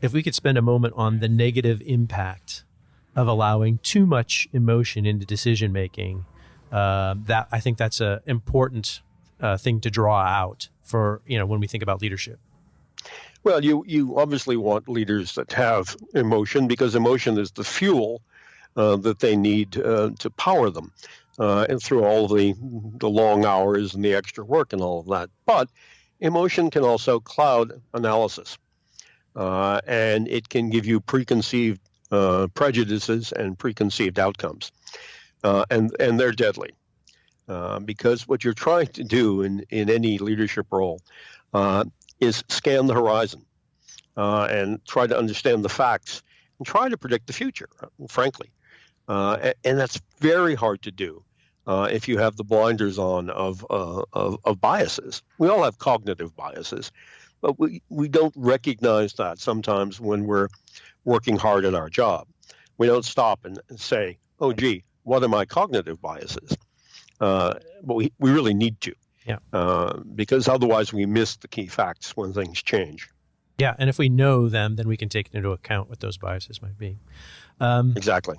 if we could spend a moment on the negative impact of allowing too much emotion into decision making, that I think that's an important thing to draw out for, when we think about leadership. Well, you obviously want leaders that have emotion, because emotion is the fuel that they need to power them, and through all the long hours and the extra work and all of that. But emotion can also cloud analysis, and it can give you preconceived prejudices and preconceived outcomes, and they're deadly, because what you're trying to do in any leadership role is scan the horizon and try to understand the facts and try to predict the future, frankly. And that's very hard to do if you have the blinders on of biases. We all have cognitive biases, but we don't recognize that sometimes when we're working hard at our job. We don't stop and say, oh, gee, what are my cognitive biases? But we really need to. Yeah. Because otherwise we miss the key facts when things change. Yeah, and if we know them, then we can take into account what those biases might be. Exactly.